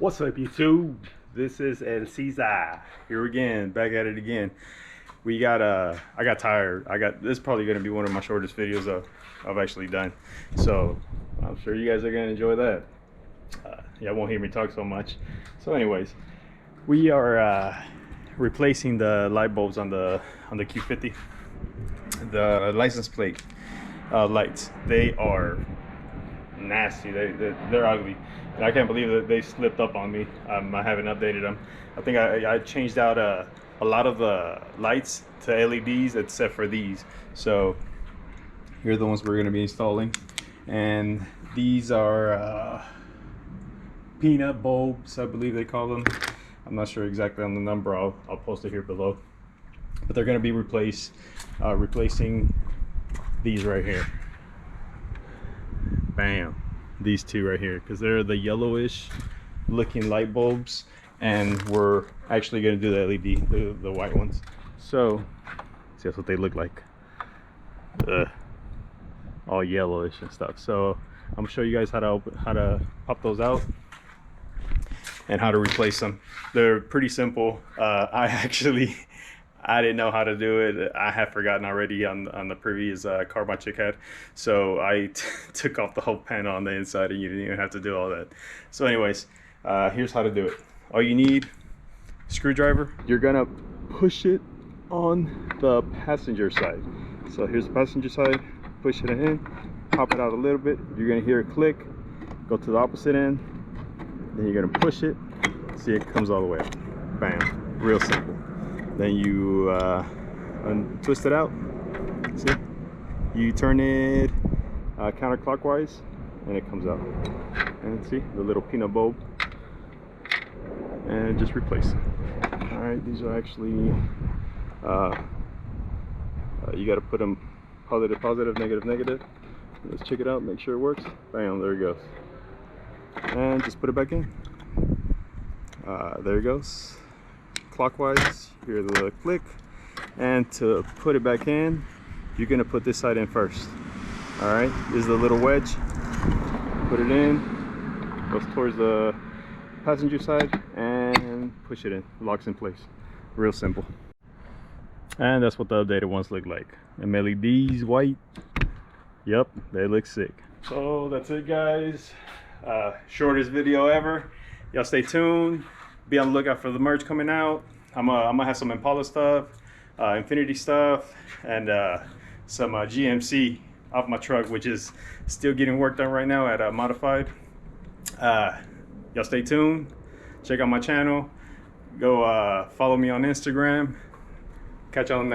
What's up, YouTube? This is El Cesar here again, back at it again. We got I got tired. This is probably gonna be one of my shortest videos I've actually done. So I'm sure you guys are gonna enjoy that. Yeah, won't hear me talk so much. So anyways, we are replacing the light bulbs on the Q50. The license plate lights. They are nasty. They're ugly, and I can't believe that they slipped up on me. I haven't updated them. I think I changed out a lot of the lights to LEDs except for these. So here are the ones we're going to be installing, and these are peanut bulbs, I believe they call them. I'm not sure exactly on the number. I'll post it here below, but they're going to be replacing these right here. Bam, these two right here, because they're the yellowish looking light bulbs, and we're actually going to do the LED, the white ones. So see, that's what they look like. All yellowish and stuff. So I'm gonna show you guys how to pop those out and how to replace them. They're pretty simple. I didn't know how to do it. I had forgotten already on the previous car my chick had. So I took off the whole panel on the inside, and you didn't even have to do all that. So anyways, here's how to do it. All you need, screwdriver. You're gonna push it on the passenger side. So here's the passenger side, push it in, pop it out a little bit. You're gonna hear a click, go to the opposite end, then you're gonna push it, see it comes all the way up. Bam, real simple. Then you twist it out, see? You turn it counterclockwise and it comes out. And see, the little peanut bulb, and just replace it. All right, these are actually, you gotta put them positive, positive, negative, negative. Let's check it out, make sure it works. Bam, there it goes. And just put it back in. There it goes. Clockwise, hear the click. And to put it back in, you're gonna put this side in first. All right, this is the little wedge. Put it in, goes towards the passenger side, and push it in, locks in place. Real simple. And that's what the updated ones look like. LEDs white. Yep, they look sick. So that's it, guys. Shortest video ever. Y'all stay tuned. Be on the lookout for the merch coming out. I'm gonna have some Impala stuff, Infiniti stuff, and some GMC off my truck, which is still getting worked on right now at Modified. Y'all stay tuned. Check out my channel. Go follow me on Instagram. Catch y'all on the next.